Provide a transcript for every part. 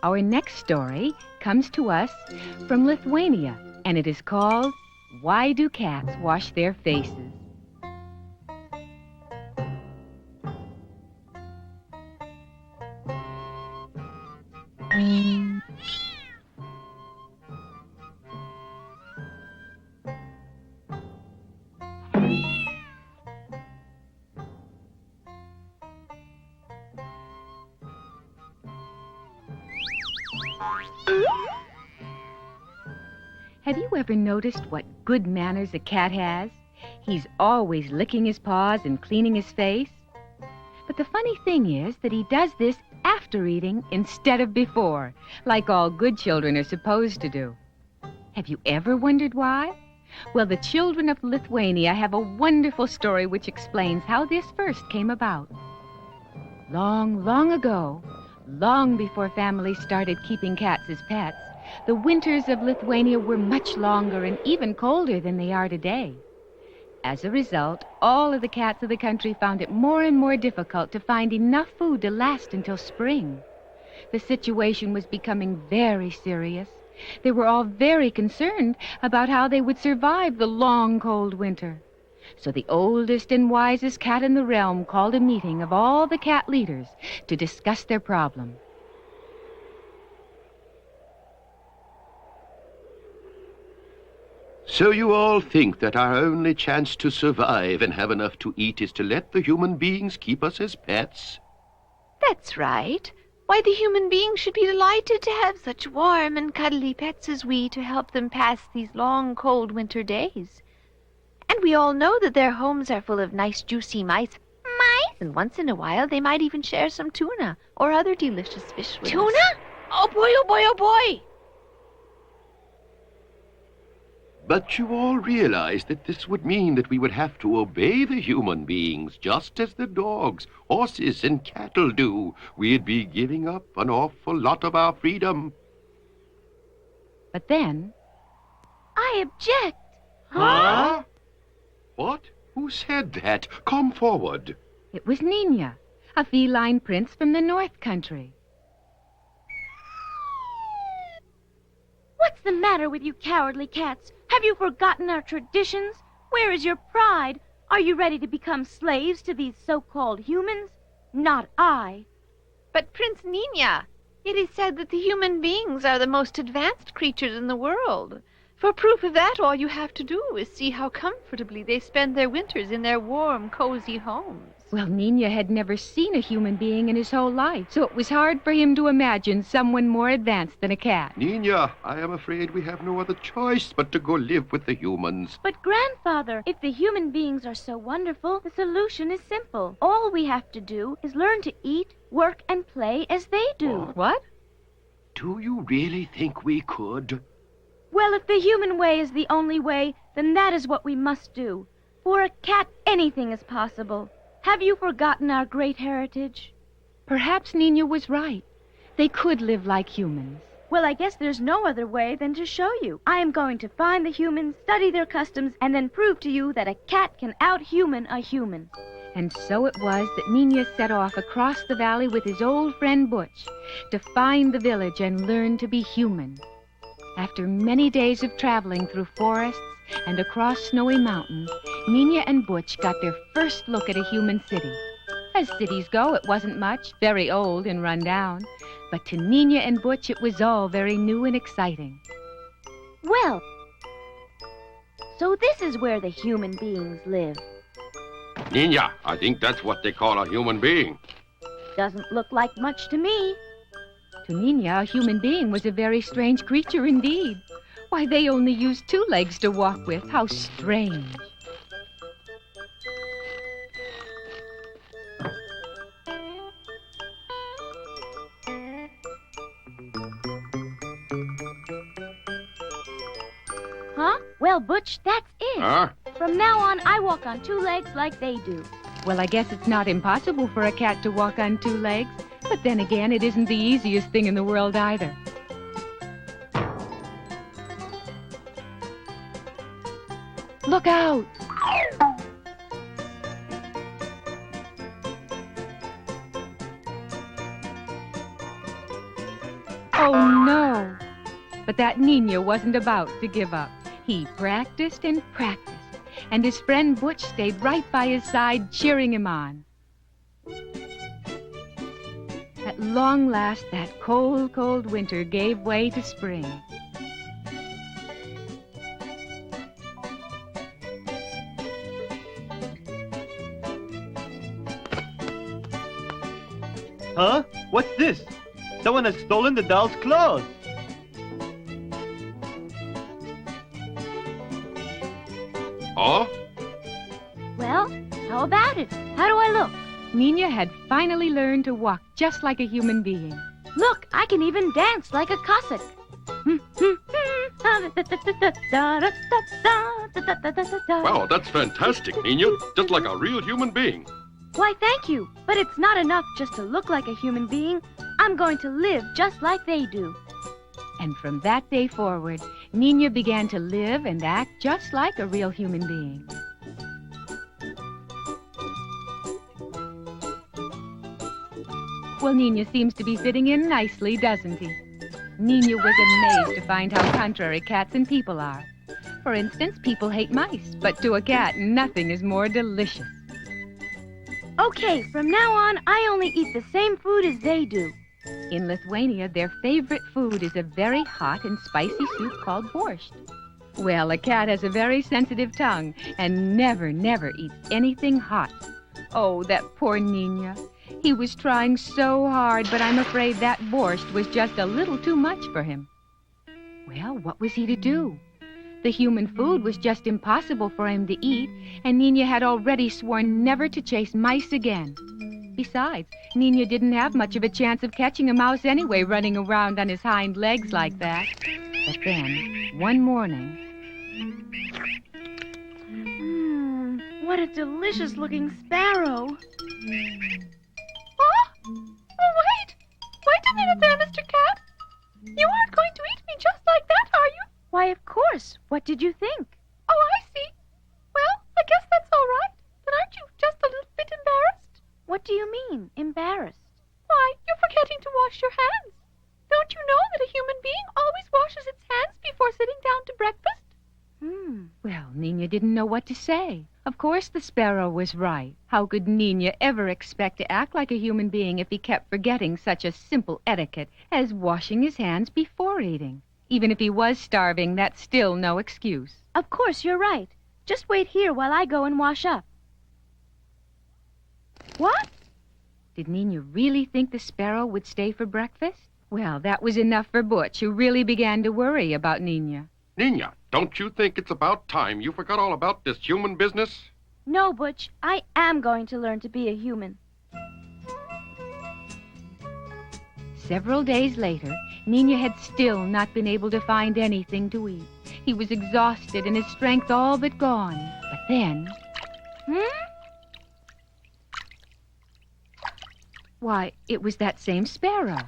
Our next story comes to us from Lithuania, and it is called Why Do Cats Wash Their Faces? Have you ever noticed what good manners a cat has? He's always licking his paws and cleaning his face. But the funny thing is that he does this after eating instead of before, like all good children are supposed to do. Have you ever wondered why? Well, the children of Lithuania have a wonderful story which explains how this first came about. Long, long ago, long before families started keeping cats as pets, the winters of Lithuania were much longer and even colder than they are today. As a result, all of the cats of the country found it more and more difficult to find enough food to last until spring. The situation was becoming very serious. They were all very concerned about how they would survive the long, cold winter. So the oldest and wisest cat in the realm called a meeting of all the cat leaders to discuss their problem. So you all think that our only chance to survive and have enough to eat is to let the human beings keep us as pets? That's right. Why, the human beings should be delighted to have such warm and cuddly pets as we to help them pass these long, cold winter days. And we all know that their homes are full of nice, juicy mice. Mice? And once in a while, they might even share some tuna or other delicious fish with us. Tuna? Oh, boy, oh, boy, oh, boy! But you all realize that this would mean that we would have to obey the human beings, just as the dogs, horses, and cattle do. We'd be giving up an awful lot of our freedom. But then... I object. Huh? What? Who said that? Come forward. It was Nina, a feline prince from the North Country. What's the matter with you cowardly cats? Have you forgotten our traditions? Where is your pride? Are you ready to become slaves to these so-called humans? Not I. But Prince Nina, it is said that the human beings are the most advanced creatures in the world. For proof of that, all you have to do is see how comfortably they spend their winters in their warm, cozy homes. Well, Nina had never seen a human being in his whole life, so it was hard for him to imagine someone more advanced than a cat. Nina, I am afraid we have no other choice but to go live with the humans. But Grandfather, if the human beings are so wonderful, the solution is simple. All we have to do is learn to eat, work, and play as they do. What? Do you really think we could? Well, if the human way is the only way, then that is what we must do. For a cat, anything is possible. Have you forgotten our great heritage? Perhaps Nina was right. They could live like humans. Well, I guess there's no other way than to show you. I am going to find the humans, study their customs, and then prove to you that a cat can out-human a human. And so it was that Nina set off across the valley with his old friend Butch to find the village and learn to be human. After many days of traveling through forests and across snowy mountains, Nina and Butch got their first look at a human city. As cities go, it wasn't much, very old and run down. But to Nina and Butch, it was all very new and exciting. Well, so this is where the human beings live. Nina, I think that's what they call a human being. Doesn't look like much to me. To Nina, a human being was a very strange creature indeed. Why, they only used 2 legs to walk with. How strange. Huh? Well, Butch, that's it. Huh? From now on, I walk on 2 legs like they do. Well, I guess it's not impossible for a cat to walk on 2 legs. But then again, it isn't the easiest thing in the world either. Look out! Oh, no. But that Nina wasn't about to give up. He practiced and practiced, and his friend Butch stayed right by his side, cheering him on. At long last, that cold, cold winter gave way to spring. Huh? What's this? Someone has stolen the doll's clothes. Huh? Well, how about it? How do I look? Nina had finally learned to walk just like a human being. Look, I can even dance like a Cossack. Wow, that's fantastic, Nina. Just like a real human being. Why, thank you. But it's not enough just to look like a human being. I'm going to live just like they do. And from that day forward, Nina began to live and act just like a real human being. Well, Nina seems to be fitting in nicely, doesn't he? Nina was amazed to find how contrary cats and people are. For instance, people hate mice, but to a cat, nothing is more delicious. Okay, from now on, I only eat the same food as they do. In Lithuania, their favorite food is a very hot and spicy soup called borscht. Well, a cat has a very sensitive tongue and never eats anything hot. Oh, that poor Nina. He was trying so hard, but I'm afraid that borscht was just a little too much for him. Well, what was he to do? The human food was just impossible for him to eat, and Nina had already sworn never to chase mice again. Besides, Nina didn't have much of a chance of catching a mouse anyway, running around on his hind legs like that. But then, one morning... What a delicious-looking sparrow. Oh, wait! Wait a minute there, Mr. Cat. You aren't going to eat me just like that, are you? Why, of course. What did you think? Oh, I see. Well, I guess that's all right. But aren't you just a little bit embarrassed? What do you mean, embarrassed? Why, you're forgetting to wash your hands. Don't you know that a human being always washes its hands before sitting down to breakfast? Well, Nina didn't know what to say. Of course the sparrow was right. How could Nina ever expect to act like a human being if he kept forgetting such a simple etiquette as washing his hands before eating? Even if he was starving, that's still no excuse. Of course, you're right. Just wait here while I go and wash up. What? Did Nina really think the sparrow would stay for breakfast? Well, that was enough for Butch, who really began to worry about Nina. Nina, don't you think it's about time you forgot all about this human business? No, Butch. I am going to learn to be a human. Several days later, Nina had still not been able to find anything to eat. He was exhausted and his strength all but gone. But then... Why, it was that same sparrow.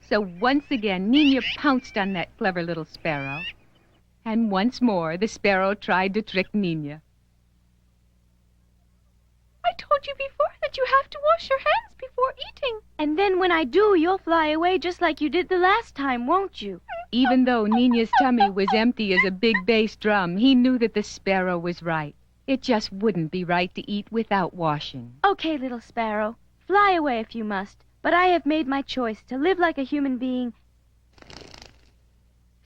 So once again, Nina pounced on that clever little sparrow. And once more, the sparrow tried to trick Nina. I told you before that you have to wash your hands before eating. And then when I do, you'll fly away just like you did the last time, won't you? Even though Nina's tummy was empty as a big bass drum, he knew that the sparrow was right. It just wouldn't be right to eat without washing. Okay, little sparrow. Fly away if you must. But I have made my choice to live like a human being.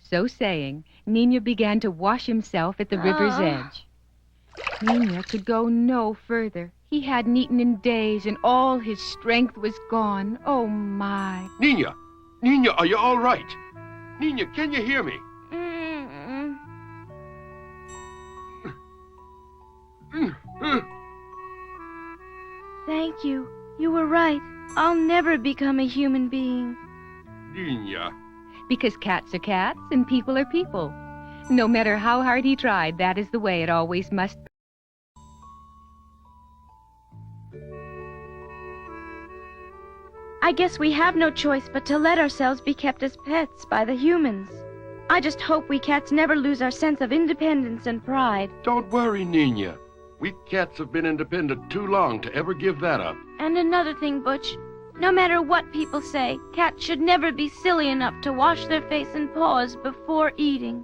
So saying, Nina began to wash himself at the river's edge. Nina could go no further. He hadn't eaten in days, and all his strength was gone. Oh, my. Nina! Nina, are you all right? Nina, can you hear me? Thank you. You were right. I'll never become a human being. Nina. Because cats are cats and people are people. No matter how hard he tried, that is the way it always must be. I guess we have no choice but to let ourselves be kept as pets by the humans. I just hope we cats never lose our sense of independence and pride. Don't worry, Nina. We cats have been independent too long to ever give that up. And another thing, Butch, No matter what people say, cats should never be silly enough to wash their face and paws before eating.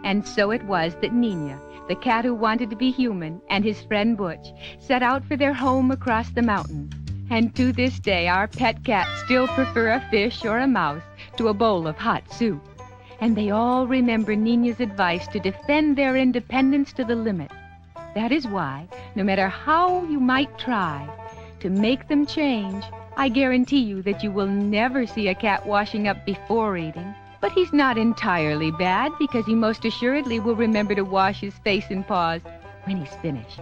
And so it was that Nina, the cat who wanted to be human, and his friend Butch set out for their home across the mountains. And to this day, our pet cats still prefer a fish or a mouse to a bowl of hot soup. And they all remember Nina's advice to defend their independence to the limit. That is why, no matter how you might try to make them change, I guarantee you that you will never see a cat washing up before eating. But he's not entirely bad, because he most assuredly will remember to wash his face and paws when he's finished.